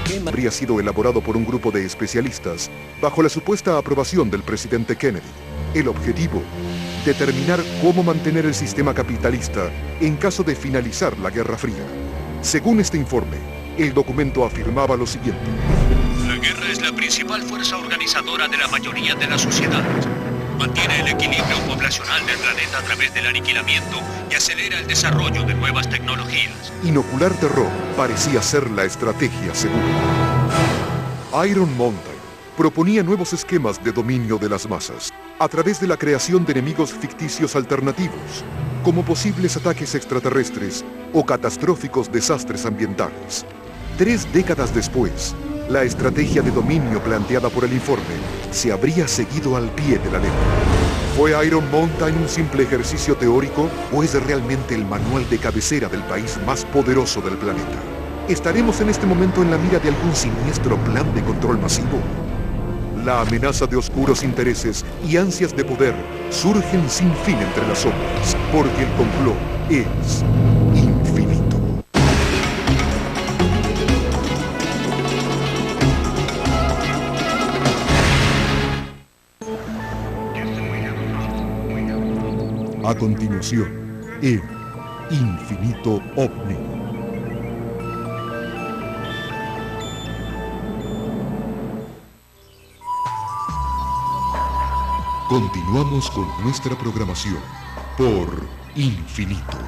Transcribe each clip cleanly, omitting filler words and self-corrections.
esquema habría sido elaborado por un grupo de especialistas bajo la supuesta aprobación del presidente Kennedy. El objetivo: determinar cómo mantener el sistema capitalista en caso de finalizar la Guerra Fría. Según este informe, el documento afirmaba lo siguiente: la guerra es la principal fuerza organizadora de la mayoría de la sociedad. Mantiene el equilibrio poblacional del planeta a través del aniquilamiento y acelera el desarrollo de nuevas tecnologías. Inocular terror parecía ser la estrategia segura. Iron Mountain proponía nuevos esquemas de dominio de las masas a través de la creación de enemigos ficticios alternativos, como posibles ataques extraterrestres o catastróficos desastres ambientales. 3 décadas después, la estrategia de dominio planteada por el informe se habría seguido al pie de la letra. ¿Fue Iron Mountain un simple ejercicio teórico o es realmente el manual de cabecera del país más poderoso del planeta? ¿Estaremos en este momento en la mira de algún siniestro plan de control masivo? La amenaza de oscuros intereses y ansias de poder surgen sin fin entre las sombras, porque el complot es infinito. A continuación, el Infinito OVNI. Continuamos con nuestra programación por Infinito.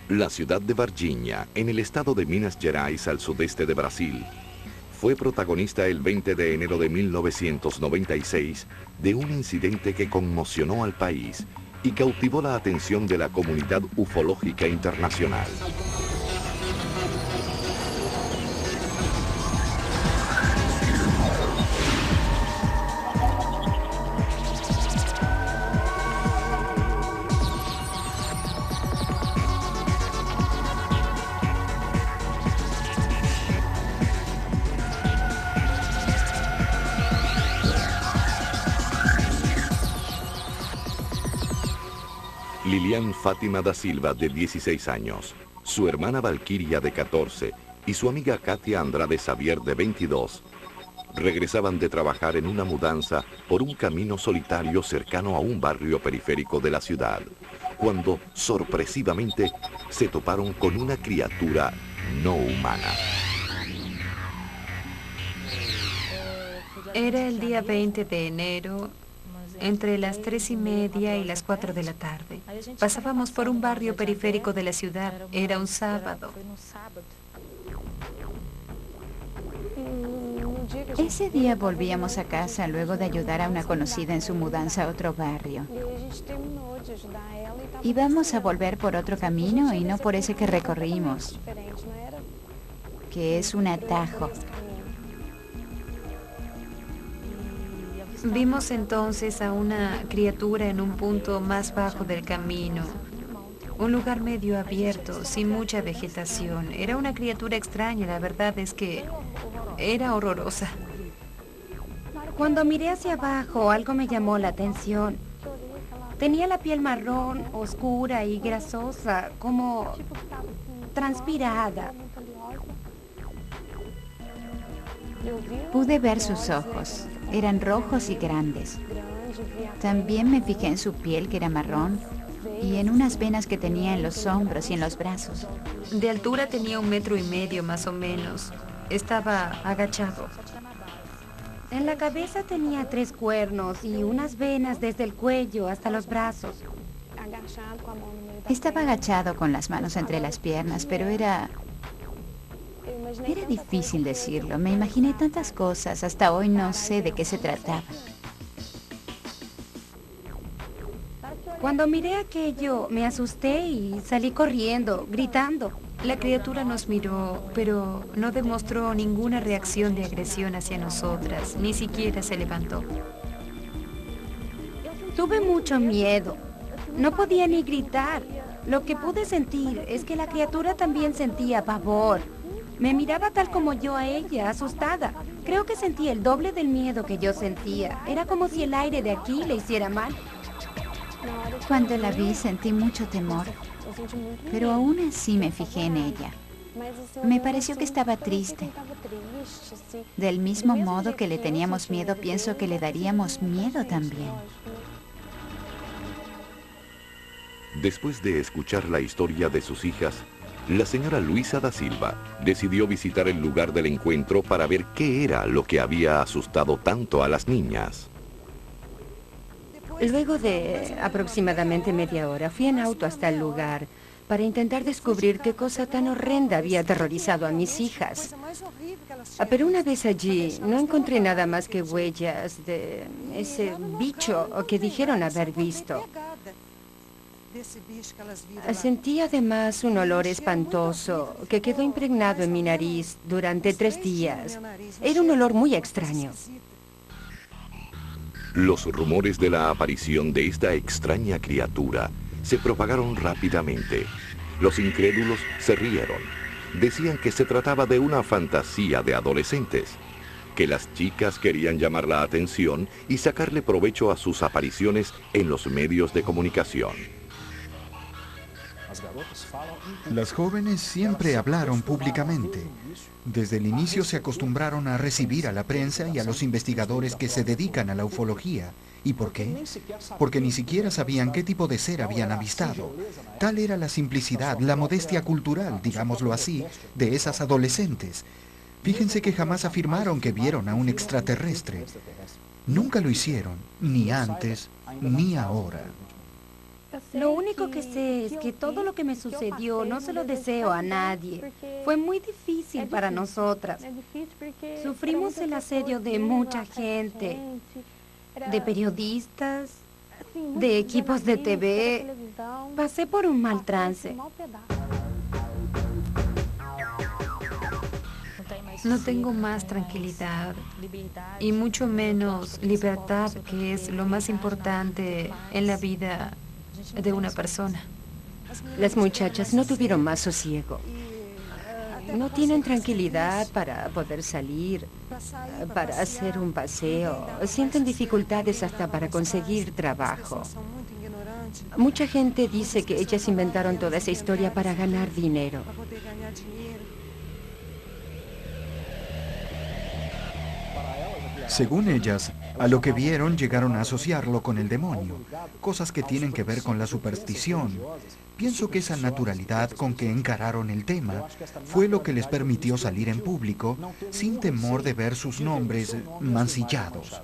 La ciudad de Varginha, en el estado de Minas Gerais, al sudeste de Brasil, fue protagonista el 20 de enero de 1996 de un incidente que conmocionó al país y cautivó la atención de la comunidad ufológica internacional. Lilian Fátima da Silva, de 16 años, su hermana Valquiria, de 14, y su amiga Katia Andrade Xavier, de 22, regresaban de trabajar en una mudanza por un camino solitario cercano a un barrio periférico de la ciudad, cuando, sorpresivamente, se toparon con una criatura no humana. Era el día 20 de enero, entre las 3:30 y las 4 de la tarde. Pasábamos por un barrio periférico de la ciudad. Era un sábado. Ese día volvíamos a casa luego de ayudar a una conocida en su mudanza a otro barrio. Íbamos a volver por otro camino y no por ese que recorrimos, que es un atajo. Vimos entonces a una criatura en un punto más bajo del camino. Un lugar medio abierto, sin mucha vegetación. Era una criatura extraña, la verdad es que era horrorosa. Cuando miré hacia abajo, algo me llamó la atención. Tenía la piel marrón, oscura y grasosa, como transpirada. Pude ver sus ojos. Eran rojos y grandes. También me fijé en su piel, que era marrón, y en unas venas que tenía en los hombros y en los brazos. De altura tenía 1,5 metros más o menos. Estaba agachado. En la cabeza tenía 3 cuernos y unas venas desde el cuello hasta los brazos. Estaba agachado con las manos entre las piernas, pero era difícil decirlo. Me imaginé tantas cosas. Hasta hoy no sé de qué se trataba. Cuando miré aquello, me asusté y salí corriendo, gritando. La criatura nos miró, pero no demostró ninguna reacción de agresión hacia nosotras. Ni siquiera se levantó. Tuve mucho miedo. No podía ni gritar. Lo que pude sentir es que la criatura también sentía pavor. Me miraba tal como yo a ella, asustada. Creo que sentía el doble del miedo que yo sentía. Era como si el aire de aquí le hiciera mal. Cuando la vi sentí mucho temor, pero aún así me fijé en ella. Me pareció que estaba triste. Del mismo modo que le teníamos miedo, pienso que le daríamos miedo también. Después de escuchar la historia de sus hijas, la señora Luisa da Silva decidió visitar el lugar del encuentro para ver qué era lo que había asustado tanto a las niñas. Luego de aproximadamente media hora, fui en auto hasta el lugar para intentar descubrir qué cosa tan horrenda había aterrorizado a mis hijas. Pero una vez allí, no encontré nada más que huellas de ese bicho que dijeron haber visto. Sentí además un olor espantoso que quedó impregnado en mi nariz durante 3 días. Era un olor muy extraño. Los rumores de la aparición de esta extraña criatura se propagaron rápidamente. Los incrédulos se rieron. Decían que se trataba de una fantasía de adolescentes, que las chicas querían llamar la atención y sacarle provecho a sus apariciones en los medios de comunicación. Las jóvenes siempre hablaron públicamente. Desde el inicio se acostumbraron a recibir a la prensa y a los investigadores que se dedican a la ufología. ¿Y por qué? Porque ni siquiera sabían qué tipo de ser habían avistado. Tal era la simplicidad, la modestia cultural, digámoslo así, de esas adolescentes. Fíjense que jamás afirmaron que vieron a un extraterrestre. Nunca lo hicieron, ni antes, ni ahora. Lo único que sé es que todo lo que me sucedió no se lo deseo a nadie. Fue muy difícil para nosotras. Sufrimos el asedio de mucha gente, de periodistas, de equipos de TV. Pasé por un mal trance. No tengo más tranquilidad y mucho menos libertad, que es lo más importante en la vida de una persona. Las muchachas no tuvieron más sosiego. No tienen tranquilidad para poder salir, para hacer un paseo. Sienten dificultades hasta para conseguir trabajo. Mucha gente dice que ellas inventaron toda esa historia para ganar dinero. Según ellas, a lo que vieron llegaron a asociarlo con el demonio, cosas que tienen que ver con la superstición. Pienso que esa naturalidad con que encararon el tema fue lo que les permitió salir en público sin temor de ver sus nombres mancillados.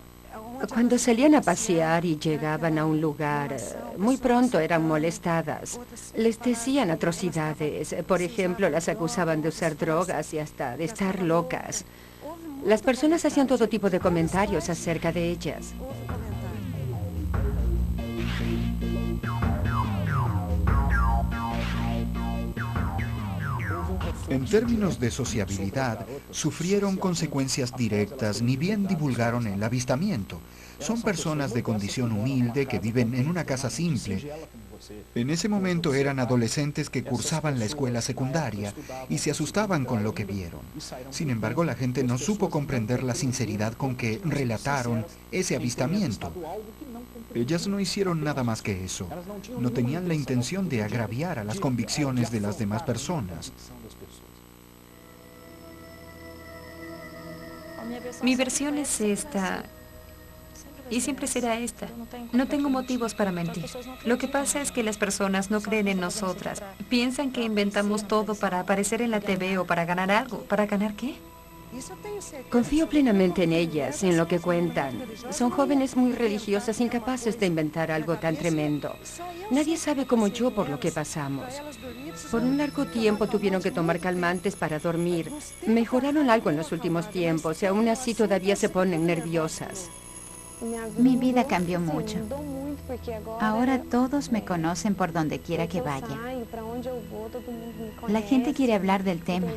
Cuando salían a pasear y llegaban a un lugar, muy pronto eran molestadas. Les decían atrocidades. Por ejemplo, las acusaban de usar drogas y hasta de estar locas. Las personas hacían todo tipo de comentarios acerca de ellas. En términos de sociabilidad, sufrieron consecuencias directas, ni bien divulgaron el avistamiento. Son personas de condición humilde que viven en una casa simple. En ese momento eran adolescentes que cursaban la escuela secundaria y se asustaban con lo que vieron. Sin embargo, la gente no supo comprender la sinceridad con que relataron ese avistamiento. Ellas no hicieron nada más que eso. No tenían la intención de agraviar a las convicciones de las demás personas. Mi versión es esta, y siempre será esta. No tengo motivos para mentir. Lo que pasa es que las personas no creen en nosotras. Piensan que inventamos todo para aparecer en la TV o para ganar algo. ¿Para ganar qué? Confío plenamente en ellas, en lo que cuentan. Son jóvenes muy religiosas, incapaces de inventar algo tan tremendo. Nadie sabe como yo por lo que pasamos. Por un largo tiempo tuvieron que tomar calmantes para dormir. Mejoraron algo en los últimos tiempos y aún así todavía se ponen nerviosas. Mi vida cambió mucho. Ahora todos me conocen por donde quiera que vaya. La gente quiere hablar del tema.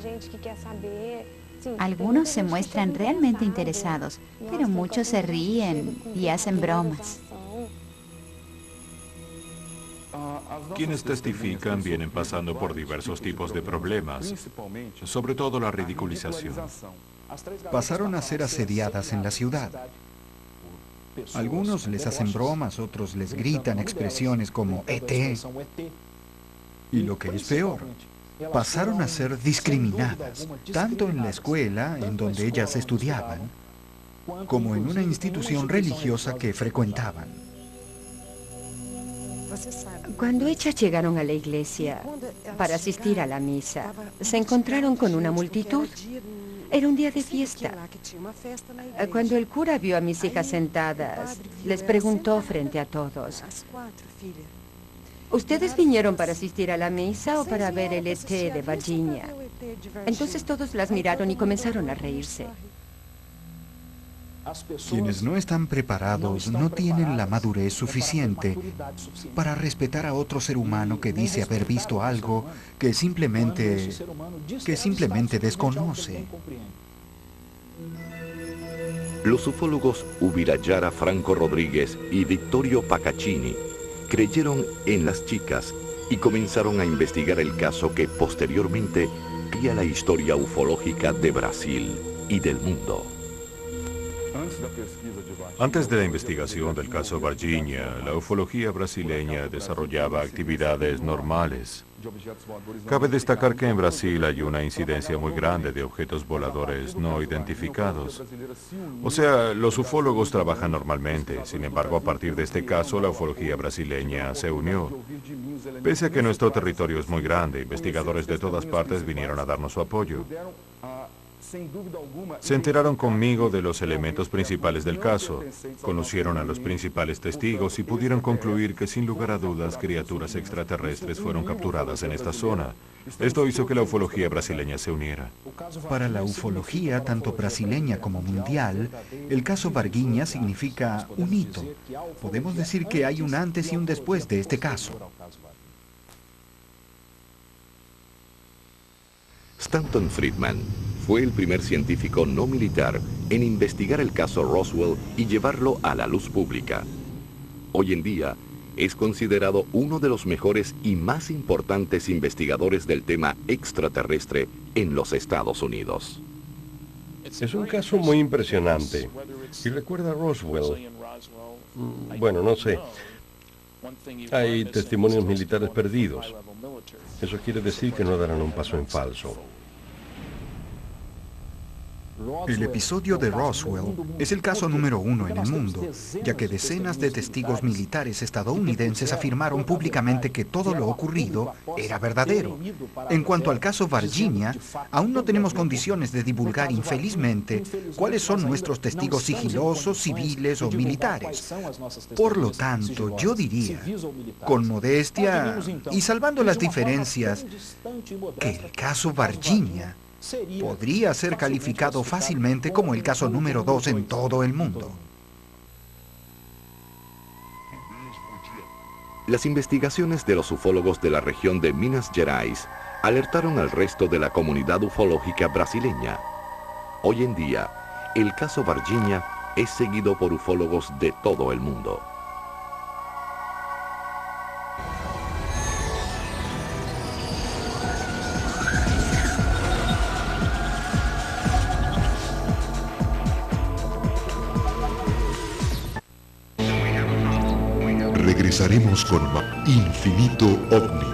Algunos se muestran realmente interesados, pero muchos se ríen y hacen bromas. Quienes testifican vienen pasando por diversos tipos de problemas, sobre todo la ridiculización. Pasaron a ser asediadas en la ciudad. Algunos les hacen bromas, otros les gritan expresiones como ET. Y lo que es peor, pasaron a ser discriminadas, tanto en la escuela en donde ellas estudiaban, como en una institución religiosa que frecuentaban. Cuando ellas llegaron a la iglesia para asistir a la misa, se encontraron con una multitud. Era un día de fiesta. Cuando el cura vio a mis hijas sentadas, les preguntó frente a todos: ¿ustedes vinieron para asistir a la misa o para ver el ET de Virginia? Entonces todos las miraron y comenzaron a reírse. Quienes no están preparados no tienen la madurez suficiente para respetar a otro ser humano que dice haber visto algo que simplemente desconoce. Los ufólogos Ubirayara Franco Rodríguez y Vittorio Paccaccini creyeron en las chicas y comenzaron a investigar el caso que posteriormente cría la historia ufológica de Brasil y del mundo. Antes de la investigación del caso Virginia, la ufología brasileña desarrollaba actividades normales. Cabe destacar que en Brasil hay una incidencia muy grande de objetos voladores no identificados. O sea, los ufólogos trabajan normalmente. Sin embargo, a partir de este caso, la ufología brasileña se unió. Pese a que nuestro territorio es muy grande, investigadores de todas partes vinieron a darnos su apoyo. Se enteraron conmigo de los elementos principales del caso, conocieron a los principales testigos y pudieron concluir que sin lugar a dudas criaturas extraterrestres fueron capturadas en esta zona. Esto hizo que la ufología brasileña se uniera. Para la ufología, tanto brasileña como mundial, el caso Varginha significa un hito. Podemos decir que hay un antes y un después de este caso. Stanton Friedman fue el primer científico no militar en investigar el caso Roswell y llevarlo a la luz pública. Hoy en día, es considerado uno de los mejores y más importantes investigadores del tema extraterrestre en los Estados Unidos. Es un caso muy impresionante. Y recuerda a Roswell. Bueno, no sé. Hay testimonios militares perdidos. Eso quiere decir que no darán un paso en falso. El episodio de Roswell es el caso número 1 en el mundo, ya que decenas de testigos militares estadounidenses afirmaron públicamente que todo lo ocurrido era verdadero. En cuanto al caso Virginia, aún no tenemos condiciones de divulgar, infelizmente, cuáles son nuestros testigos sigilosos, civiles o militares. Por lo tanto, yo diría, con modestia y salvando las diferencias, que el caso Virginia podría ser calificado fácilmente como el caso número 2 en todo el mundo. Las investigaciones de los ufólogos de la región de Minas Gerais alertaron al resto de la comunidad ufológica brasileña. Hoy en día, el caso Virginia es seguido por ufólogos de todo el mundo. Regresaremos con Infinito OVNI.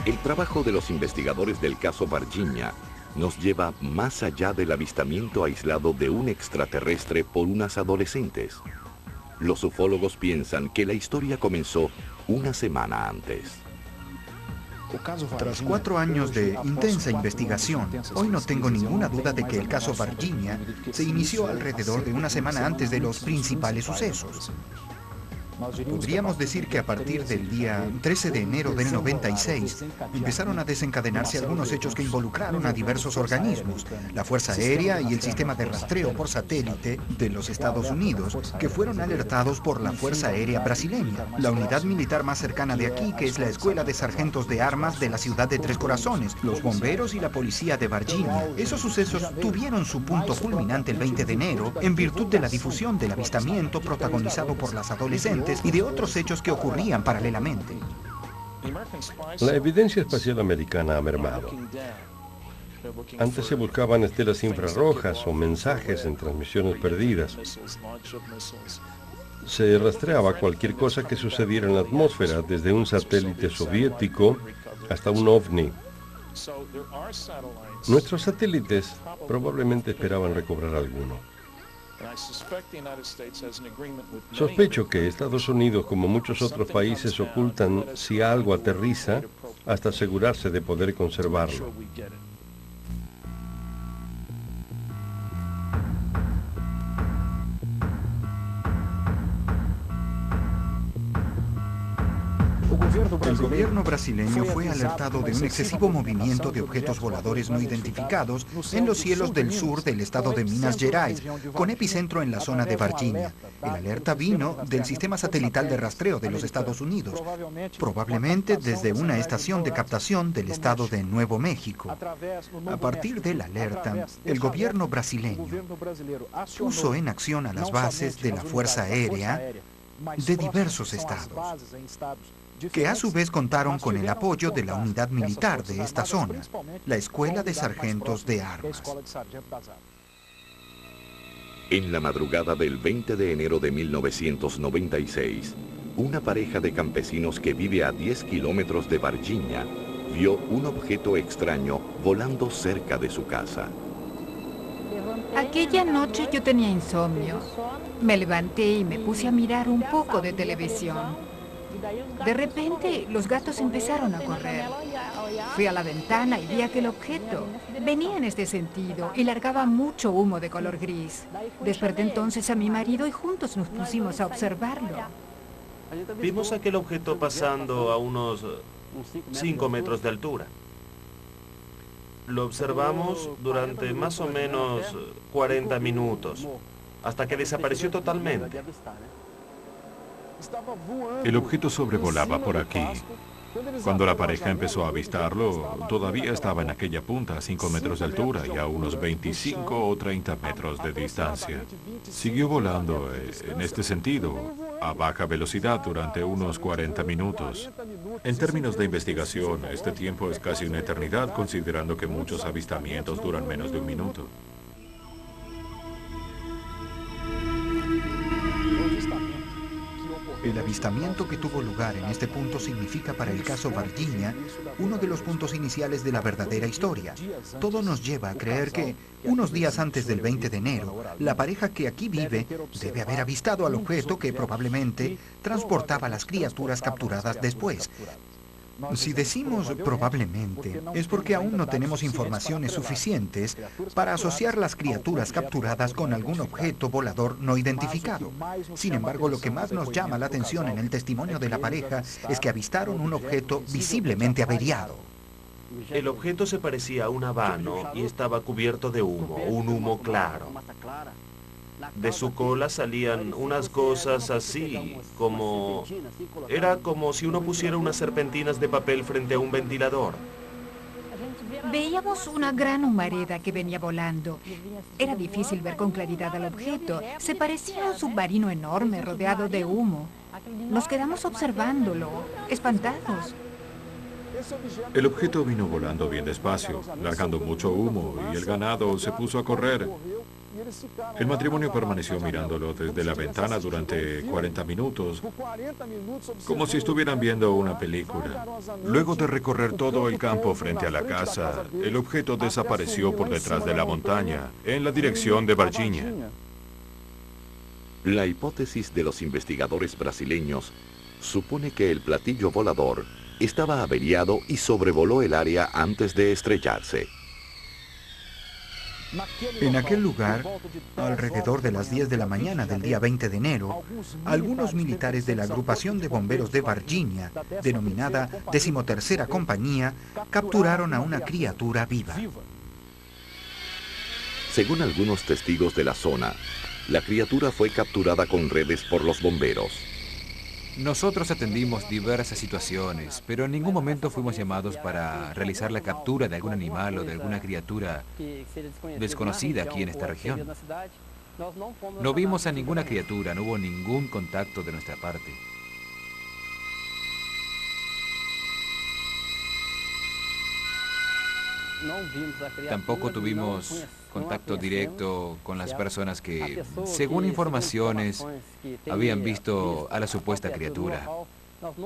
El trabajo de los investigadores del caso Virginia nos lleva más allá del avistamiento aislado de un extraterrestre por unas adolescentes. Los ufólogos piensan que la historia comenzó una semana antes. Tras 4 años de intensa investigación, hoy no tengo ninguna duda de que el caso Virginia se inició alrededor de una semana antes de los principales sucesos. Podríamos decir que a partir del día 13 de enero del 96 empezaron a desencadenarse algunos hechos que involucraron a diversos organismos, la Fuerza Aérea y el sistema de rastreo por satélite de los Estados Unidos, que fueron alertados por la Fuerza Aérea brasileña, la unidad militar más cercana de aquí, que es la Escuela de Sargentos de Armas de la ciudad de Tres Corazones, los bomberos y la policía de Varginha. Esos sucesos tuvieron su punto culminante el 20 de enero en virtud de la difusión del avistamiento protagonizado por las adolescentes y de otros hechos que ocurrían paralelamente. La evidencia espacial americana ha mermado. Antes se buscaban estelas infrarrojas o mensajes en transmisiones perdidas. Se rastreaba cualquier cosa que sucediera en la atmósfera, desde un satélite soviético hasta un ovni. Nuestros satélites probablemente esperaban recobrar alguno. Sospecho que Estados Unidos, como muchos otros países, ocultan si algo aterriza hasta asegurarse de poder conservarlo. El gobierno brasileño fue alertado de un excesivo movimiento de objetos voladores no identificados en los cielos del sur del estado de Minas Gerais, con epicentro en la zona de Varginha. El alerta vino del sistema satelital de rastreo de los Estados Unidos, probablemente desde una estación de captación del estado de Nuevo México. A partir de la alerta, el gobierno brasileño puso en acción a las bases de la Fuerza Aérea de diversos estados, que a su vez contaron con el apoyo de la unidad militar de esta zona, la Escuela de Sargentos de Armas. En la madrugada del 20 de enero de 1996, una pareja de campesinos que vive a 10 kilómetros de Varginha vio un objeto extraño volando cerca de su casa. Aquella noche yo tenía insomnio. Me levanté y me puse a mirar un poco de televisión. De repente, los gatos empezaron a correr. Fui a la ventana y vi aquel objeto. Venía en este sentido y largaba mucho humo de color gris. Desperté entonces a mi marido y juntos nos pusimos a observarlo. Vimos aquel objeto pasando a unos 5 metros de altura. Lo observamos durante más o menos 40 minutos, hasta que desapareció totalmente. El objeto sobrevolaba por aquí. Cuando la pareja empezó a avistarlo, todavía estaba en aquella punta a 5 metros de altura y a unos 25 o 30 metros de distancia. Siguió volando en este sentido, a baja velocidad durante unos 40 minutos. En términos de investigación, este tiempo es casi una eternidad, considerando que muchos avistamientos duran menos de un minuto. El avistamiento que tuvo lugar en este punto significa para el caso Varginha uno de los puntos iniciales de la verdadera historia. Todo nos lleva a creer que, unos días antes del 20 de enero, la pareja que aquí vive debe haber avistado al objeto que probablemente transportaba las criaturas capturadas después. Si decimos probablemente, es porque aún no tenemos informaciones suficientes para asociar las criaturas capturadas con algún objeto volador no identificado. Sin embargo, lo que más nos llama la atención en el testimonio de la pareja es que avistaron un objeto visiblemente averiado. El objeto se parecía a un habano y estaba cubierto de humo, un humo claro. De su cola salían unas cosas así, como... Era como si uno pusiera unas serpentinas de papel frente a un ventilador. Veíamos una gran humareda que venía volando. Era difícil ver con claridad al objeto. Se parecía a un submarino enorme rodeado de humo. Nos quedamos observándolo, espantados. El objeto vino volando bien despacio, largando mucho humo, y el ganado se puso a correr. El matrimonio permaneció mirándolo desde la ventana durante 40 minutos, como si estuvieran viendo una película. Luego de recorrer todo el campo frente a la casa, el objeto desapareció por detrás de la montaña, en la dirección de Varginha. La hipótesis de los investigadores brasileños supone que el platillo volador estaba averiado y sobrevoló el área antes de estrellarse. En aquel lugar, alrededor de las 10 de la mañana del día 20 de enero, algunos militares de la agrupación de bomberos de Varginha, denominada 13ª Compañía, capturaron a una criatura viva. Según algunos testigos de la zona, la criatura fue capturada con redes por los bomberos. Nosotros atendimos diversas situaciones, pero en ningún momento fuimos llamados para realizar la captura de algún animal o de alguna criatura desconocida aquí en esta región. No vimos a ninguna criatura, no hubo ningún contacto de nuestra parte. Tampoco tuvimos contacto directo con las personas que, según informaciones, habían visto a la supuesta criatura.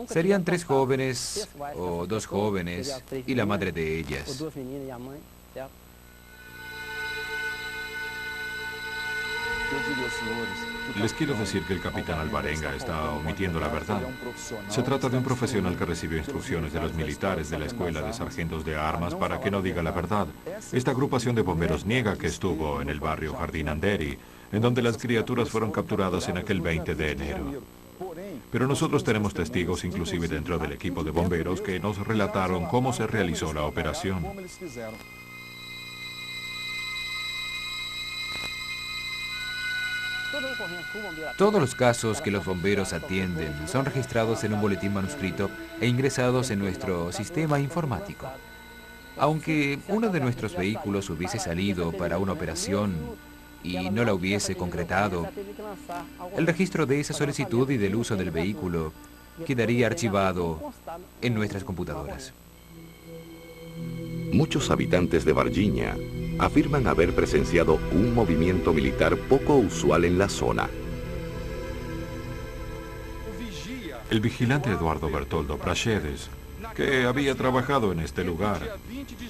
Serían 3 jóvenes o 2 jóvenes y la madre de ellas. Les quiero decir que el capitán Alvarenga está omitiendo la verdad. Se trata de un profesional que recibió instrucciones de los militares de la Escuela de Sargentos de Armas para que no diga la verdad. Esta agrupación de bomberos niega que estuvo en el barrio Jardín Anderi, en donde las criaturas fueron capturadas en aquel 20 de enero. Pero nosotros tenemos testigos, inclusive dentro del equipo de bomberos, que nos relataron cómo se realizó la operación. Todos los casos que los bomberos atienden son registrados en un boletín manuscrito e ingresados en nuestro sistema informático. Aunque uno de nuestros vehículos hubiese salido para una operación y no la hubiese concretado, el registro de esa solicitud y del uso del vehículo quedaría archivado en nuestras computadoras. Muchos habitantes de Varginha afirman haber presenciado un movimiento militar poco usual en la zona. El vigilante Eduardo Bertoldo Praxedes, que había trabajado en este lugar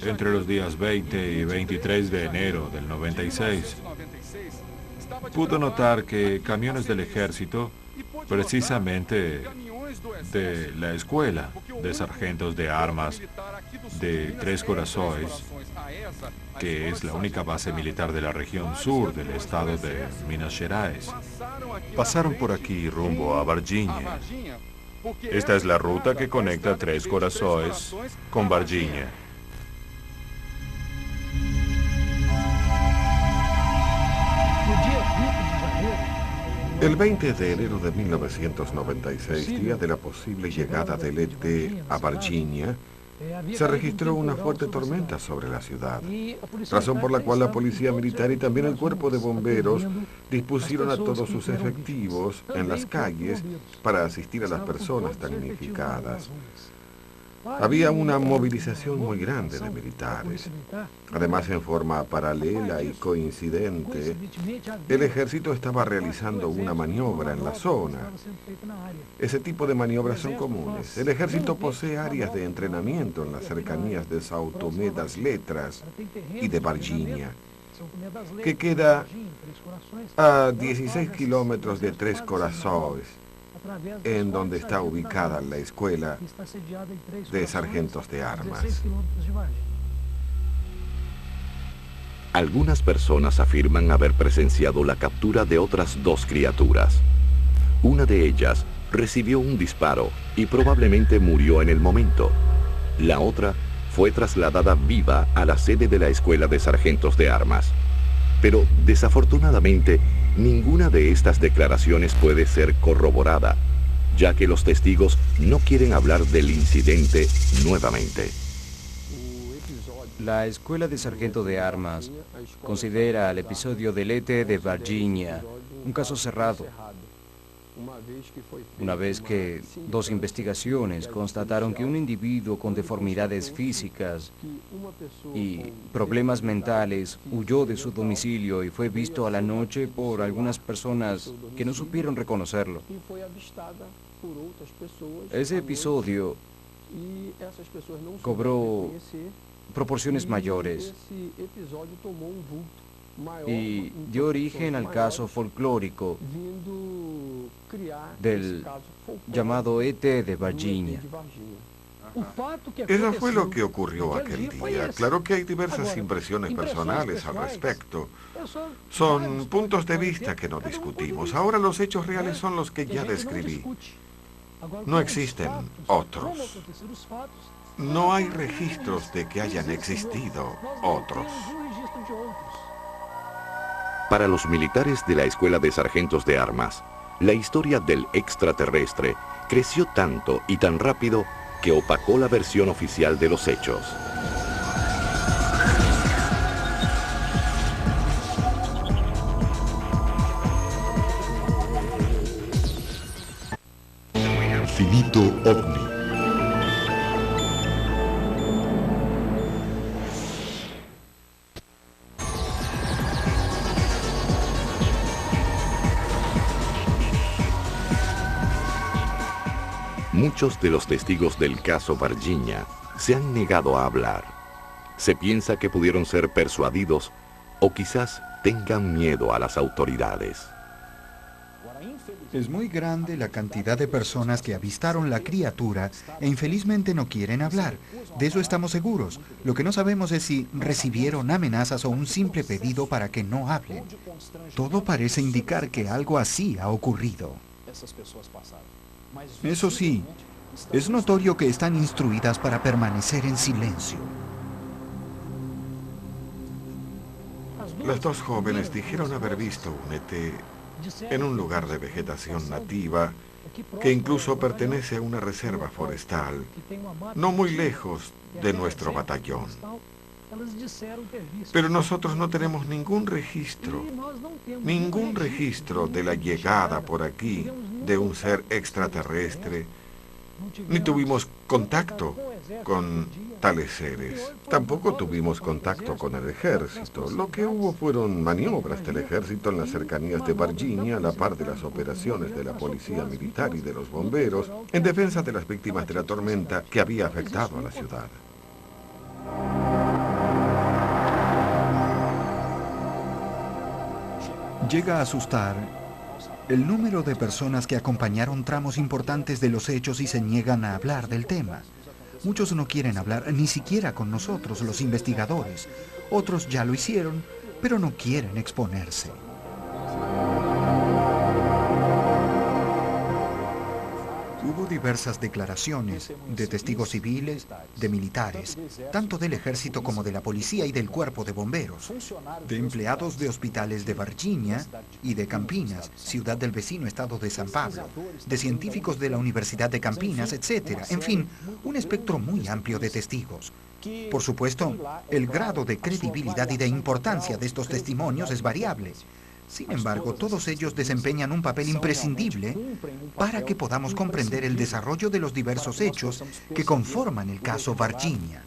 entre los días 20 y 23 de enero del 96, pudo notar que camiones del ejército, precisamente de la Escuela de Sargentos de Armas de Tres Corazones, que es la única base militar de la región sur del estado de Minas Gerais, pasaron por aquí rumbo a Varginha. Esta es la ruta que conecta Tres Corazones con Varginha. El 20 de enero de 1996, día de la posible llegada del ET a Varginha, se registró una fuerte tormenta sobre la ciudad, razón por la cual la policía militar y también el cuerpo de bomberos dispusieron a todos sus efectivos en las calles para asistir a las personas damnificadas. Había una movilización muy grande de militares. Además, en forma paralela y coincidente, el ejército estaba realizando una maniobra en la zona. Ese tipo de maniobras son comunes. El ejército posee áreas de entrenamiento en las cercanías de São Tomé das Letras y de Varginha, que queda a 16 kilómetros de Tres Corazones, en donde está ubicada la Escuela de Sargentos de Armas. Algunas personas afirman haber presenciado la captura de otras 2 criaturas. Una de ellas recibió un disparo y probablemente murió en el momento. La otra fue trasladada viva a la sede de la Escuela de Sargentos de Armas. Pero, desafortunadamente, ninguna de estas declaraciones puede ser corroborada, ya que los testigos no quieren hablar del incidente nuevamente. La Escuela de Sargento de Armas considera el episodio del ET de Varginha un caso cerrado, una vez que 2 investigaciones constataron que un individuo con deformidades físicas y problemas mentales huyó de su domicilio y fue visto a la noche por algunas personas que no supieron reconocerlo. Ese episodio cobró proporciones mayores y dio origen al caso folclórico del llamado ET de Varginha. Eso fue lo que ocurrió aquel día. Claro que hay diversas impresiones personales al respecto. Son puntos de vista que no discutimos. Ahora los hechos reales son los que ya describí. No existen otros. No hay registros de que hayan existido otros. Para los militares de la Escuela de Sargentos de Armas, la historia del extraterrestre creció tanto y tan rápido que opacó la versión oficial de los hechos. Finito OVNI. Muchos de los testigos del caso Varginha se han negado a hablar. Se piensa que pudieron ser persuadidos o quizás tengan miedo a las autoridades. Es muy grande la cantidad de personas que avistaron la criatura e infelizmente no quieren hablar. De eso estamos seguros. Lo que no sabemos es si recibieron amenazas o un simple pedido para que no hablen. Todo parece indicar que algo así ha ocurrido. Eso sí, es notorio que están instruidas para permanecer en silencio. Las dos jóvenes dijeron haber visto un ET en un lugar de vegetación nativa que incluso pertenece a una reserva forestal, no muy lejos de nuestro batallón. Pero nosotros no tenemos ningún registro de la llegada por aquí de un ser extraterrestre, ni tuvimos contacto con tales seres. Tampoco tuvimos contacto con el ejército. Lo que hubo fueron maniobras del ejército en las cercanías de Varginha, a la par de las operaciones de la policía militar y de los bomberos, en defensa de las víctimas de la tormenta que había afectado a la ciudad. Llega a asustar el número de personas que acompañaron tramos importantes de los hechos y se niegan a hablar del tema. Muchos no quieren hablar ni siquiera con nosotros, los investigadores. Otros ya lo hicieron, pero no quieren exponerse. Hubo diversas declaraciones de testigos civiles, de militares, tanto del ejército como de la policía y del cuerpo de bomberos, de empleados de hospitales de Varginha y de Campinas, ciudad del vecino estado de San Pablo, de científicos de la Universidad de Campinas, etc. En fin, un espectro muy amplio de testigos. Por supuesto, el grado de credibilidad y de importancia de estos testimonios es variable. Sin embargo, todos ellos desempeñan un papel imprescindible para que podamos comprender el desarrollo de los diversos hechos que conforman el caso Varginha.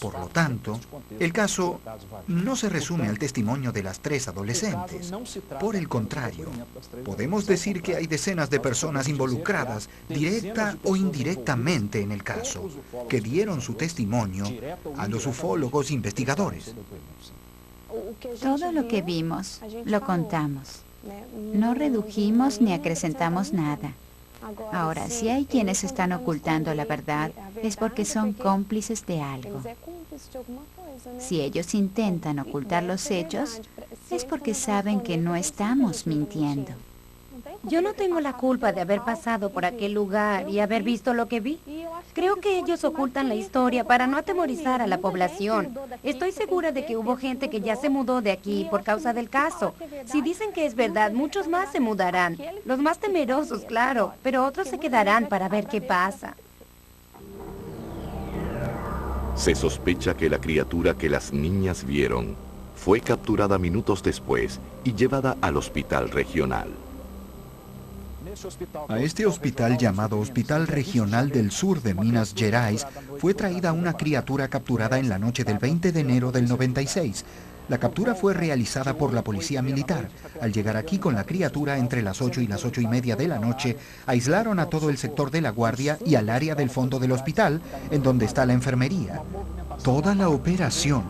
Por lo tanto, el caso no se resume al testimonio de las tres adolescentes. Por el contrario, podemos decir que hay decenas de personas involucradas, directa o indirectamente en el caso, que dieron su testimonio a los ufólogos investigadores. Todo lo que vimos, lo contamos. No redujimos ni acrecentamos nada. Ahora, si hay quienes están ocultando la verdad, es porque son cómplices de algo. Si ellos intentan ocultar los hechos, es porque saben que no estamos mintiendo. Yo no tengo la culpa de haber pasado por aquel lugar y haber visto lo que vi. Creo que ellos ocultan la historia para no atemorizar a la población. Estoy segura de que hubo gente que ya se mudó de aquí por causa del caso. Si dicen que es verdad, muchos más se mudarán. Los más temerosos, claro, pero otros se quedarán para ver qué pasa. Se sospecha que la criatura que las niñas vieron fue capturada minutos después y llevada al hospital regional. A este hospital llamado Hospital Regional del Sur de Minas Gerais fue traída una criatura capturada en la noche del 20 de enero del 96. La captura fue realizada por la policía militar. Al llegar aquí con la criatura entre las 8 y las 8:30 de la noche, aislaron a todo el sector de la guardia y al área del fondo del hospital, en donde está la enfermería. Toda la operación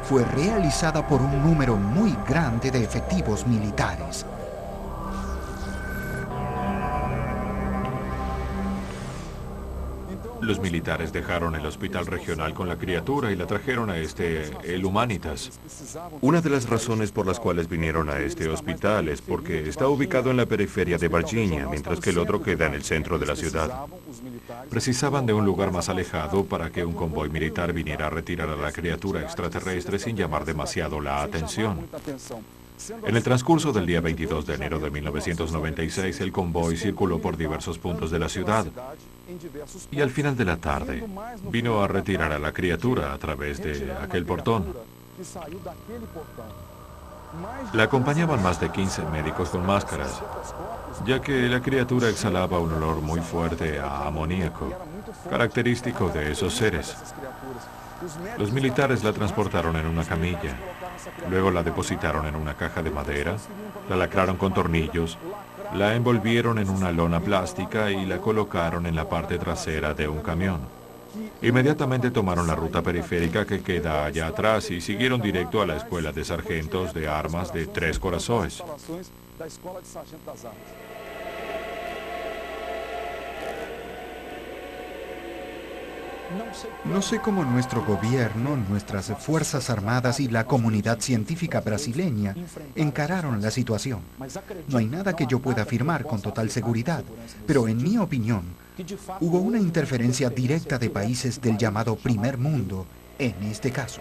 fue realizada por un número muy grande de efectivos militares. Los militares dejaron el hospital regional con la criatura y la trajeron a el Humanitas. Una de las razones por las cuales vinieron a este hospital es porque está ubicado en la periferia de Virginia, mientras que el otro queda en el centro de la ciudad. Precisaban de un lugar más alejado para que un convoy militar viniera a retirar a la criatura extraterrestre sin llamar demasiado la atención. En el transcurso del día 22 de enero de 1996, el convoy circuló por diversos puntos de la ciudad y al final de la tarde vino a retirar a la criatura a través de aquel portón. La acompañaban más de 15 médicos con máscaras, ya que la criatura exhalaba un olor muy fuerte a amoníaco, característico de esos seres. Los militares la transportaron en una camilla. Luego la depositaron en una caja de madera, la lacraron con tornillos, la envolvieron en una lona plástica y la colocaron en la parte trasera de un camión. Inmediatamente tomaron la ruta periférica que queda allá atrás y siguieron directo a la Escuela de Sargentos de Armas de Tres Corazones. No sé cómo nuestro gobierno, nuestras Fuerzas Armadas y la comunidad científica brasileña encararon la situación. No hay nada que yo pueda afirmar con total seguridad, pero en mi opinión, hubo una interferencia directa de países del llamado primer mundo en este caso.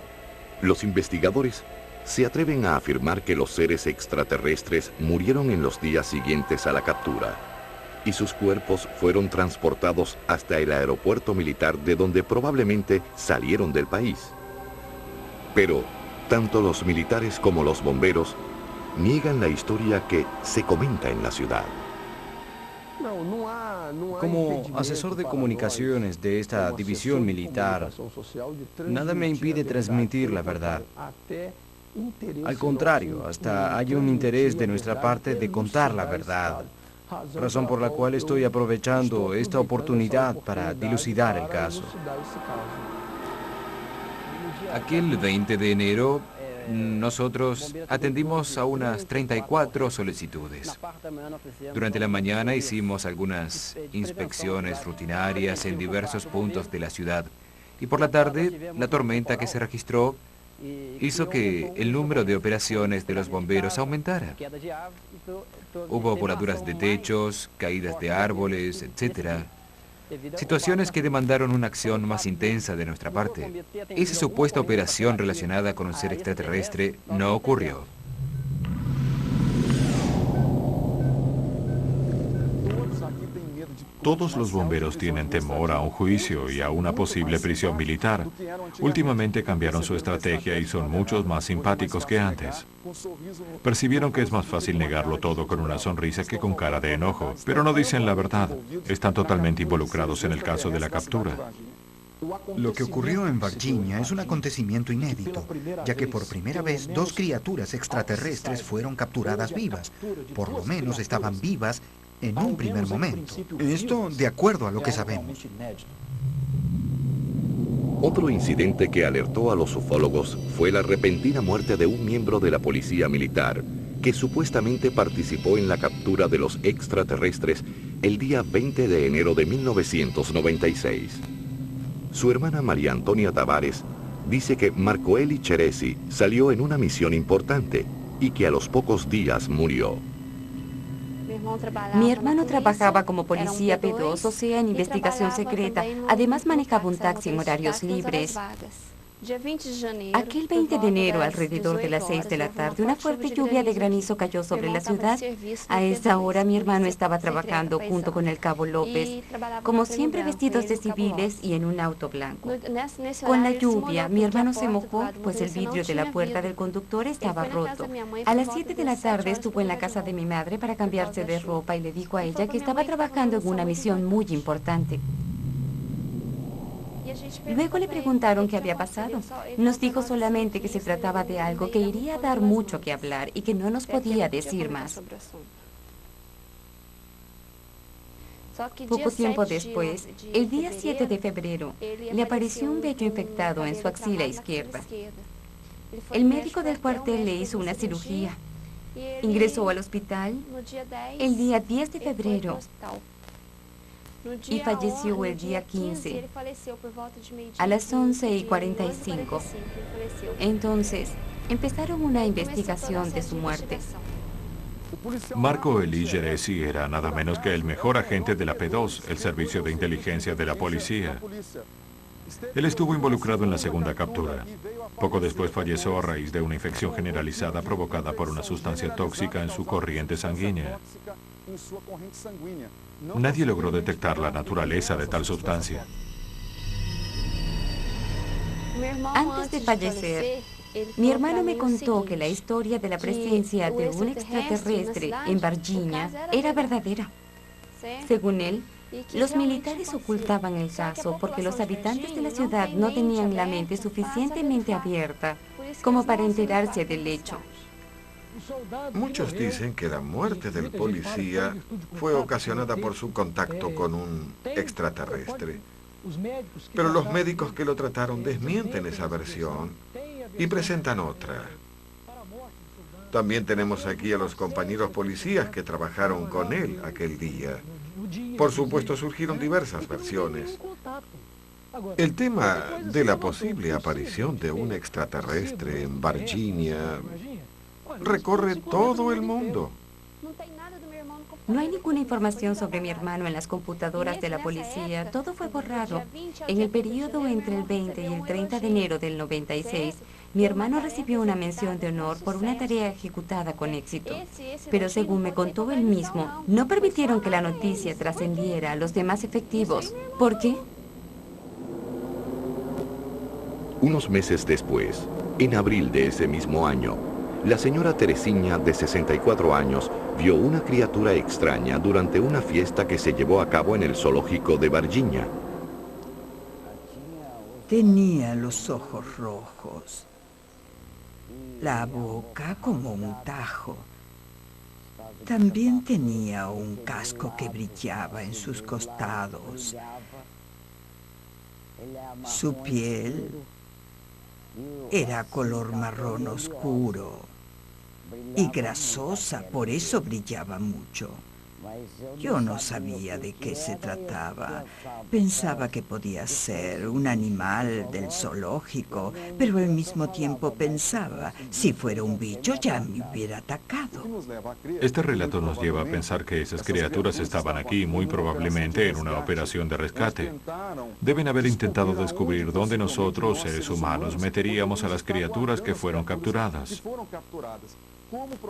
Los investigadores se atreven a afirmar que los seres extraterrestres murieron en los días siguientes a la captura y sus cuerpos fueron transportados hasta el aeropuerto militar de donde probablemente salieron del país. Pero tanto los militares como los bomberos niegan la historia que se comenta en la ciudad. Como asesor de comunicaciones de esta división militar, nada me impide transmitir la verdad. Al contrario, hasta hay un interés de nuestra parte de contar la verdad, razón por la cual estoy aprovechando esta oportunidad para dilucidar el caso. Aquel 20 de enero, nosotros atendimos a unas 34 solicitudes. Durante la mañana hicimos algunas inspecciones rutinarias en diversos puntos de la ciudad y por la tarde la tormenta que se registró hizo que el número de operaciones de los bomberos aumentara. Hubo voladuras de techos, caídas de árboles, etc. Situaciones que demandaron una acción más intensa de nuestra parte. Esa supuesta operación relacionada con un ser extraterrestre no ocurrió. Todos los bomberos tienen temor a un juicio y a una posible prisión militar. Últimamente cambiaron su estrategia y son muchos más simpáticos que antes. Percibieron que es más fácil negarlo todo con una sonrisa que con cara de enojo, pero no dicen la verdad. Están totalmente involucrados en el caso de la captura. Lo que ocurrió en Virginia es un acontecimiento inédito, ya que por primera vez 2 criaturas extraterrestres fueron capturadas vivas. Por lo menos estaban vivas en un primer momento. Esto de acuerdo a lo que sabemos. Otro incidente que alertó a los ufólogos fue la repentina muerte de un miembro de la policía militar que supuestamente participó en la captura de los extraterrestres el día 20 de enero de 1996. Su hermana María Antonia Tavares dice que Marcoeli Cheresi salió en una misión importante y que a los pocos días murió. Mi hermano trabajaba como policía P2, o sea, en investigación secreta. Además manejaba un taxi en horarios libres. Aquel 20 de enero, alrededor de las 6 de la tarde, una fuerte lluvia de granizo cayó sobre la ciudad. A esa hora mi hermano estaba trabajando junto con el cabo López, como siempre vestidos de civiles y en un auto blanco. Con la lluvia, mi hermano se mojó, pues el vidrio de la puerta del conductor estaba roto. A las 7 de la tarde estuvo en la casa de mi madre para cambiarse de ropa y le dijo a ella que estaba trabajando en una misión muy importante. Luego le preguntaron qué había pasado. Nos dijo solamente que se trataba de algo que iría a dar mucho que hablar y que no nos podía decir más. Poco tiempo después, el día 7 de febrero, le apareció un vello infectado en su axila izquierda. El médico del cuartel le hizo una cirugía. Ingresó al hospital el día 10 de febrero. y falleció el día 15 a las 11:45. Entonces, empezaron una investigación de su muerte. Marco Eli Geresi era nada menos que el mejor agente de la P2, el servicio de inteligencia de la policía. Él estuvo involucrado en la segunda captura. Poco después falleció a raíz de una infección generalizada provocada por una sustancia tóxica en su corriente sanguínea. Nadie logró detectar la naturaleza de tal sustancia. Antes de fallecer, mi hermano me contó que la historia de la presencia de un extraterrestre en Varginha era verdadera. Según él, los militares ocultaban el caso porque los habitantes de la ciudad no tenían la mente suficientemente abierta como para enterarse del hecho. Muchos dicen que la muerte del policía fue ocasionada por su contacto con un extraterrestre. Pero los médicos que lo trataron desmienten esa versión y presentan otra. También tenemos aquí a los compañeros policías que trabajaron con él aquel día. Por supuesto, surgieron diversas versiones. El tema de la posible aparición de un extraterrestre en Varginha recorre todo el mundo. No hay ninguna información sobre mi hermano en las computadoras de la policía. Todo fue borrado. En el periodo entre el 20 y el 30 de enero del 96, mi hermano recibió una mención de honor por una tarea ejecutada con éxito. Pero según me contó él mismo, no permitieron que la noticia trascendiera a los demás efectivos. ¿Por qué? Unos meses después, en abril de ese mismo año, la señora Teresinha, de 64 años, vio una criatura extraña durante una fiesta que se llevó a cabo en el zoológico de Varginha. Tenía los ojos rojos, la boca como un tajo. También tenía un casco que brillaba en sus costados. Su piel era color marrón oscuro y grasosa, por eso brillaba mucho. Yo no sabía de qué se trataba. Pensaba que podía ser un animal del zoológico, pero al mismo tiempo pensaba, si fuera un bicho ya me hubiera atacado. Este relato nos lleva a pensar que esas criaturas estaban aquí, muy probablemente en una operación de rescate. Deben haber intentado descubrir dónde nosotros, seres humanos, meteríamos a las criaturas que fueron capturadas.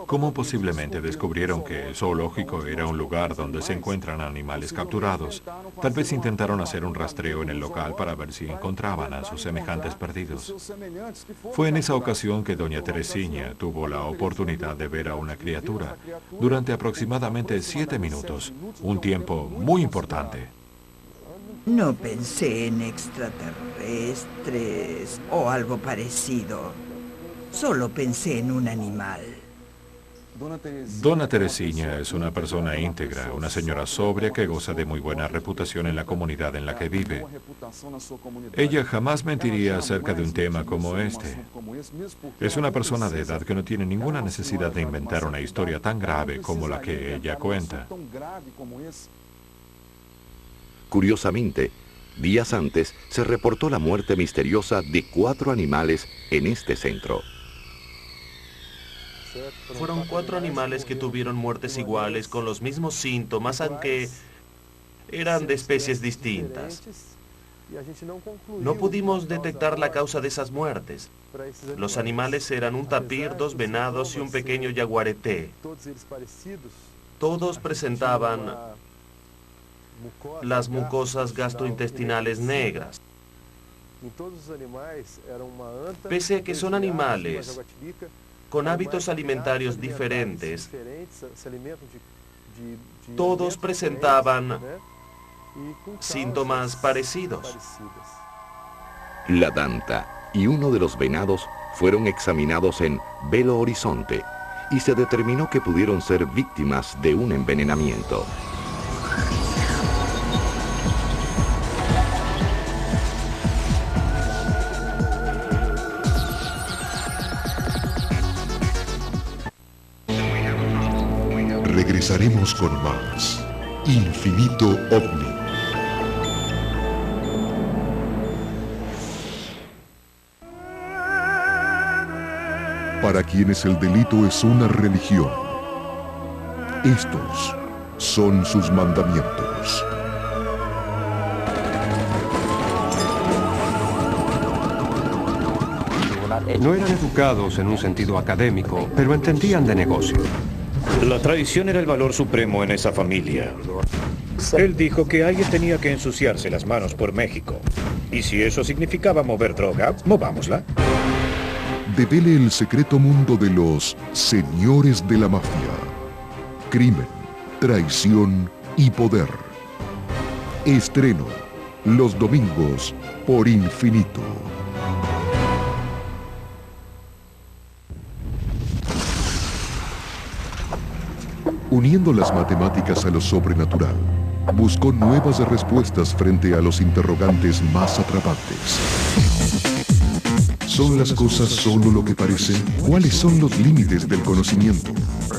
¿Cómo posiblemente descubrieron que el zoológico era un lugar donde se encuentran animales capturados? Tal vez intentaron hacer un rastreo en el local para ver si encontraban a sus semejantes perdidos. Fue en esa ocasión que doña Teresinha tuvo la oportunidad de ver a una criatura durante aproximadamente 7 minutos, un tiempo muy importante. No pensé en extraterrestres o algo parecido. Solo pensé en un animal. Dona Teresinha es una persona íntegra, una señora sobria que goza de muy buena reputación en la comunidad en la que vive. Ella jamás mentiría acerca de un tema como este. Es una persona de edad que no tiene ninguna necesidad de inventar una historia tan grave como la que ella cuenta. Curiosamente, días antes se reportó la muerte misteriosa de 4 animales en este centro. Fueron 4 animales que tuvieron muertes iguales con los mismos síntomas, aunque eran de especies distintas. No pudimos detectar la causa de esas muertes. Los animales eran un tapir, 2 venados y un pequeño yaguareté. Todos presentaban las mucosas gastrointestinales negras. Pese a que son animales con hábitos alimentarios diferentes, todos presentaban síntomas parecidos. La danta y uno de los venados fueron examinados en Belo Horizonte y se determinó que pudieron ser víctimas de un envenenamiento. Regresaremos con más Infinito OVNI. para quienes el delito es una religión. Estos son sus mandamientos. No eran educados en un sentido académico, pero entendían de negocio. La traición era el valor supremo en esa familia. Él dijo que alguien tenía que ensuciarse las manos por México. Y si eso significaba mover droga, movámosla. Devele el secreto mundo de los señores de la mafia. Crimen, traición y poder. Estreno los domingos por Infinito. Uniendo las matemáticas a lo sobrenatural, buscó nuevas respuestas frente a los interrogantes más atrapantes. ¿Son las cosas solo lo que parecen? ¿Cuáles son los límites del conocimiento?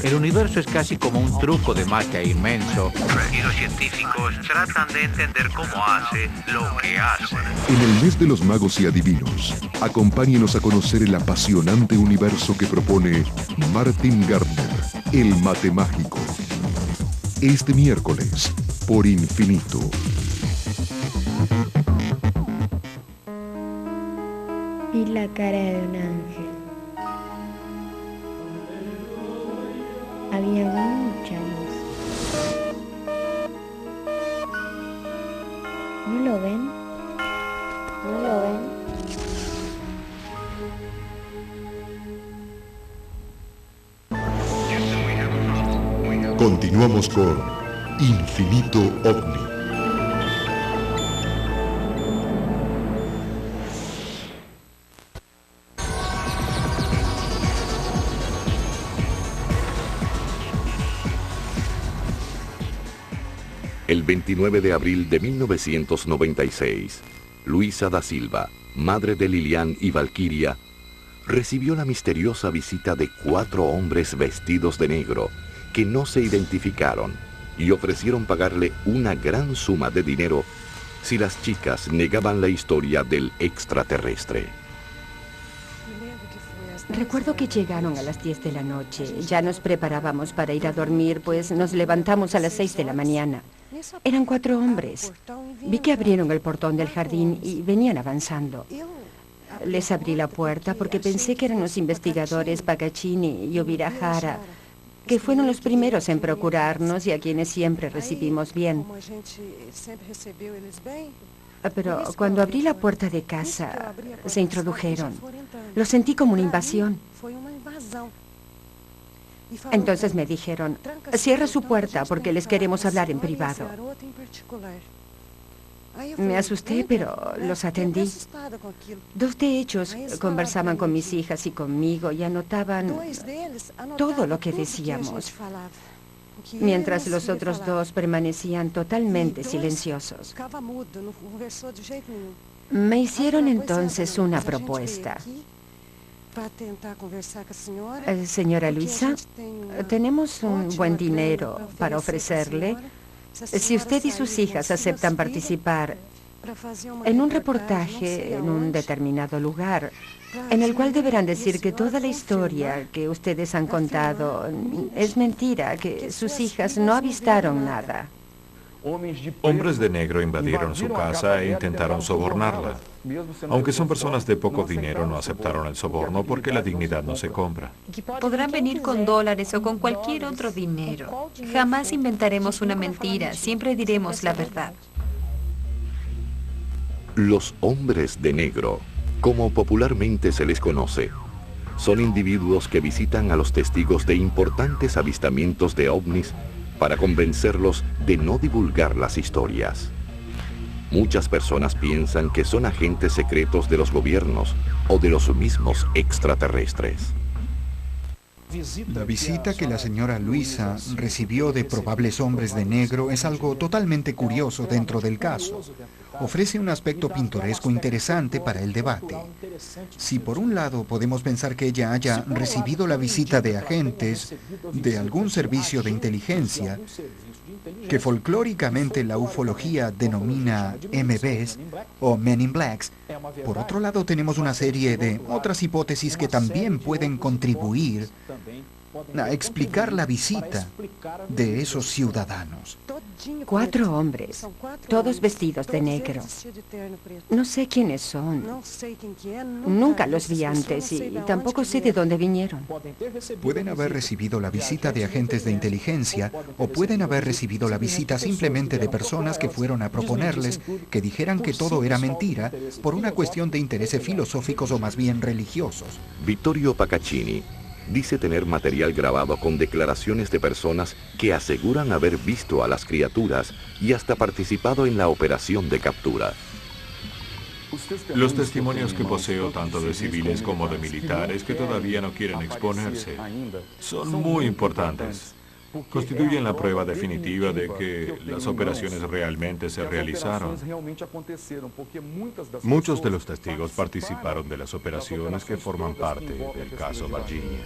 El universo es casi como un truco de magia inmenso y los científicos tratan de entender cómo hace lo que hace. En el mes de los magos y adivinos, acompáñenos a conocer el apasionante universo que propone Martin Gardner, el matemágico. Este miércoles, por Infinito. Y la cara de un ángel. Había mucha luz. ¿No lo ven? ¿No lo ven? Continuamos con Infinito OVNI. El 29 de abril de 1996, Luisa da Silva, madre de Lilian y Valquiria, recibió la misteriosa visita de 4 hombres vestidos de negro que no se identificaron y ofrecieron pagarle una gran suma de dinero si las chicas negaban la historia del extraterrestre. Recuerdo que llegaron a las 10 de la noche. Ya nos preparábamos para ir a dormir, pues nos levantamos a las 6 de la mañana. Eran 4 hombres. Vi que abrieron el portón del jardín y venían avanzando. Les abrí la puerta porque pensé que eran los investigadores Pagaccini y Obirahara, que fueron los primeros en procurarnos y a quienes siempre recibimos bien. Pero cuando abrí la puerta de casa, se introdujeron. Lo sentí como una invasión. Entonces me dijeron, cierra su puerta porque les queremos hablar en privado. Me asusté, pero los atendí. 2 de ellos conversaban con mis hijas y conmigo y anotaban todo lo que decíamos, mientras los otros 2 permanecían totalmente silenciosos. Me hicieron entonces una propuesta. Señora Luisa, tenemos un buen dinero para ofrecerle si usted y sus hijas aceptan participar en un reportaje en un determinado lugar, en el cual deberán decir que toda la historia que ustedes han contado es mentira, que sus hijas no avistaron nada. Hombres de negro invadieron su casa e intentaron sobornarla. Aunque son personas de poco dinero, no aceptaron el soborno porque la dignidad no se compra. Podrán venir con dólares o con cualquier otro dinero. Jamás inventaremos una mentira, siempre diremos la verdad. Los hombres de negro, como popularmente se les conoce, son individuos que visitan a los testigos de importantes avistamientos de ovnis para convencerlos de no divulgar las historias. Muchas personas piensan que son agentes secretos de los gobiernos o de los mismos extraterrestres. La visita que la señora Luisa recibió de probables hombres de negro es algo totalmente curioso dentro del caso. Ofrece un aspecto pintoresco interesante para el debate. Si por un lado podemos pensar que ella haya recibido la visita de agentes de algún servicio de inteligencia, que folclóricamente la ufología denomina MBs o Men in Blacks, Por otro lado, tenemos una serie de otras hipótesis que también pueden contribuir a explicar la visita de esos ciudadanos. 4 hombres, todos vestidos de negro. No sé quiénes son. Nunca los vi antes y tampoco sé de dónde vinieron. Pueden haber recibido la visita de agentes de inteligencia o pueden haber recibido la visita simplemente de personas que fueron a proponerles que dijeran que todo era mentira por una cuestión de intereses filosóficos o más bien religiosos. Vittorio Paccaccini dice tener material grabado con declaraciones de personas que aseguran haber visto a las criaturas y hasta participado en la operación de captura. Los testimonios que poseo tanto de civiles como de militares que todavía no quieren exponerse son muy importantes. Constituyen la prueba definitiva de que las operaciones realmente se realizaron. Muchos de los testigos participaron de las operaciones que forman parte del caso Varginha.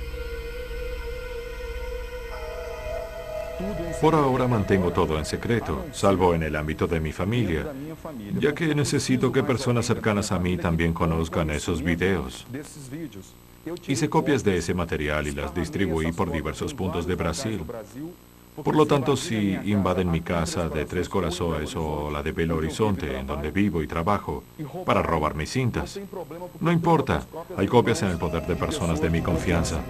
Por ahora mantengo todo en secreto, salvo en el ámbito de mi familia, ya que necesito que personas cercanas a mí también conozcan esos videos. Hice copias de ese material y las distribuí por diversos puntos de Brasil. Por lo tanto, si invaden mi casa de Tres Corazones o la de Belo Horizonte, en donde vivo y trabajo, para robar mis cintas, no importa, hay copias en el poder de personas de mi confianza.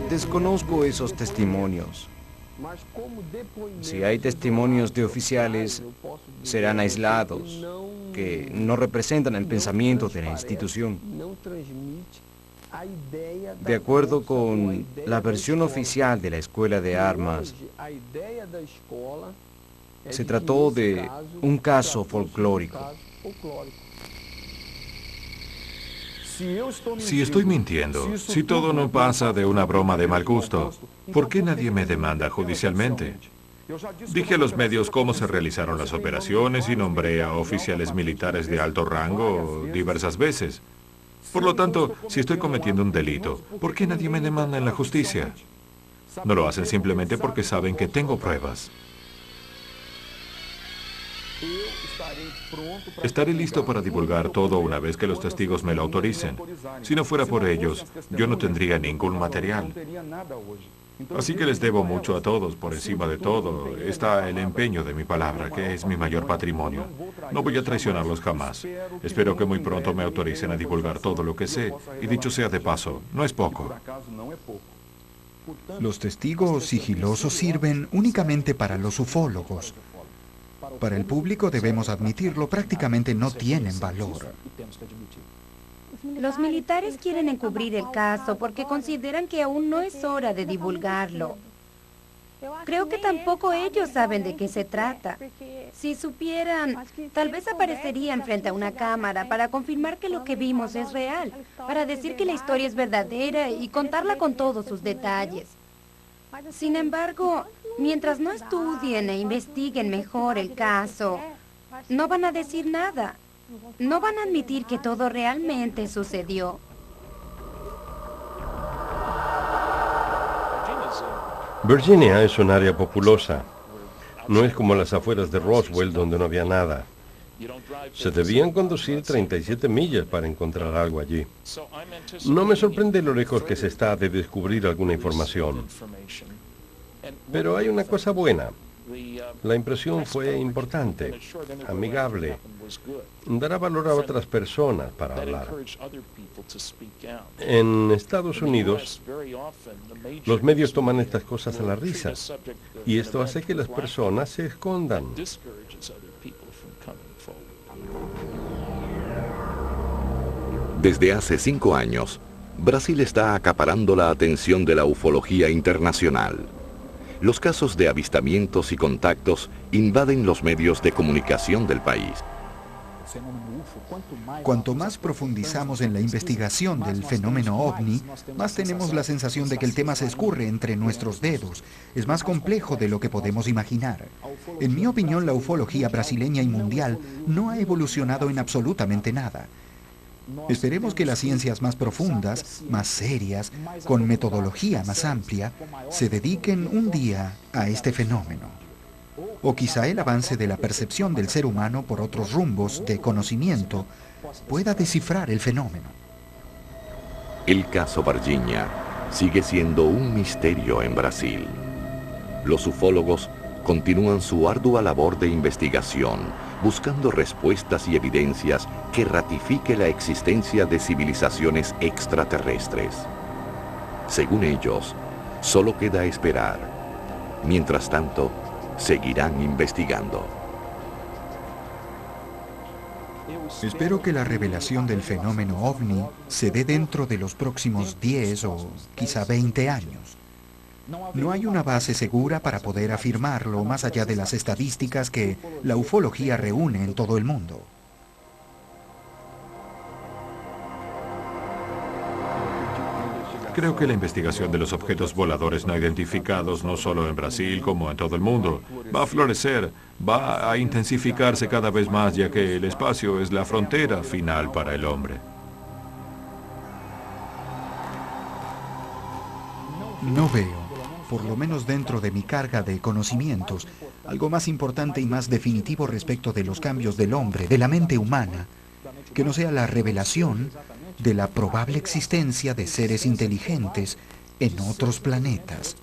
Desconozco esos testimonios. Si hay testimonios de oficiales, serán aislados, que no representan el pensamiento de la institución. De acuerdo con la versión oficial de la Escuela de Armas, se trató de un caso folclórico. Si estoy mintiendo, si todo no pasa de una broma de mal gusto, ¿por qué nadie me demanda judicialmente? Dije a los medios cómo se realizaron las operaciones y nombré a oficiales militares de alto rango diversas veces. Por lo tanto, si estoy cometiendo un delito, ¿por qué nadie me demanda en la justicia? No lo hacen simplemente porque saben que tengo pruebas. Estaré listo para divulgar todo una vez que los testigos me lo autoricen. Si no fuera por ellos, yo no tendría ningún material. Así que les debo mucho a todos. Por encima de todo está el empeño de mi palabra, que es mi mayor patrimonio. No voy a traicionarlos jamás. Espero que muy pronto me autoricen a divulgar todo lo que sé. Y dicho sea de paso, no es poco. Los testigos sigilosos sirven únicamente para los ufólogos. Para el público, debemos admitirlo, prácticamente no tienen valor. Los militares quieren encubrir el caso porque consideran que aún no es hora de divulgarlo. Creo que tampoco ellos saben de qué se trata. Si supieran, tal vez aparecerían frente a una cámara para confirmar que lo que vimos es real, para decir que la historia es verdadera y contarla con todos sus detalles. Sin embargo, mientras no estudien e investiguen mejor el caso, no van a decir nada. No van a admitir que todo realmente sucedió. Virginia es un área populosa. No es como las afueras de Roswell, donde no había nada. Se debían conducir 37 millas para encontrar algo allí. No me sorprende lo lejos que se está de descubrir alguna información. Pero hay una cosa buena. La impresión fue importante, amigable. Dará valor a otras personas para hablar. En Estados Unidos, los medios toman estas cosas a la risa, y esto hace que las personas se escondan. Desde hace 5 años, Brasil está acaparando la atención de la ufología internacional. Los casos de avistamientos y contactos invaden los medios de comunicación del país. Cuanto más profundizamos en la investigación del fenómeno ovni, más tenemos la sensación de que el tema se escurre entre nuestros dedos. Es más complejo de lo que podemos imaginar. En mi opinión, la ufología brasileña y mundial no ha evolucionado en absolutamente nada. Esperemos que las ciencias más profundas, más serias, con metodología más amplia, se dediquen un día a este fenómeno. O quizá el avance de la percepción del ser humano por otros rumbos de conocimiento pueda descifrar el fenómeno. El caso Varginha sigue siendo un misterio en Brasil. Los ufólogos continúan su ardua labor de investigación, buscando respuestas y evidencias que ratifique la existencia de civilizaciones extraterrestres. Según ellos, solo queda esperar. Mientras tanto, seguirán investigando. Espero que la revelación del fenómeno ovni se dé dentro de los próximos 10 o quizá 20 años. No hay una base segura para poder afirmarlo más allá de las estadísticas que la ufología reúne en todo el mundo. Creo que la investigación de los objetos voladores no identificados, no solo en Brasil como en todo el mundo, va a florecer, va a intensificarse cada vez más, ya que el espacio es la frontera final para el hombre. No veo, por lo menos dentro de mi carga de conocimientos, algo más importante y más definitivo respecto de los cambios del hombre, de la mente humana, que no sea la revelación de la probable existencia de seres inteligentes en otros planetas.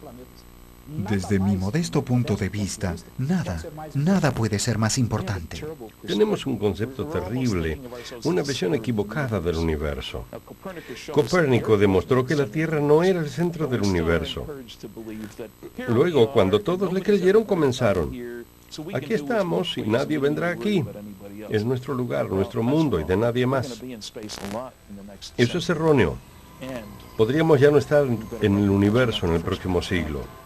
Desde mi modesto punto de vista, nada puede ser más importante. Tenemos un concepto terrible, una visión equivocada del universo. Copérnico demostró que la Tierra no era el centro del universo. Luego, cuando todos le creyeron, comenzaron: aquí estamos y nadie vendrá aquí. Es nuestro lugar, nuestro mundo y de nadie más. Eso es erróneo. Podríamos ya no estar en el universo en el próximo siglo.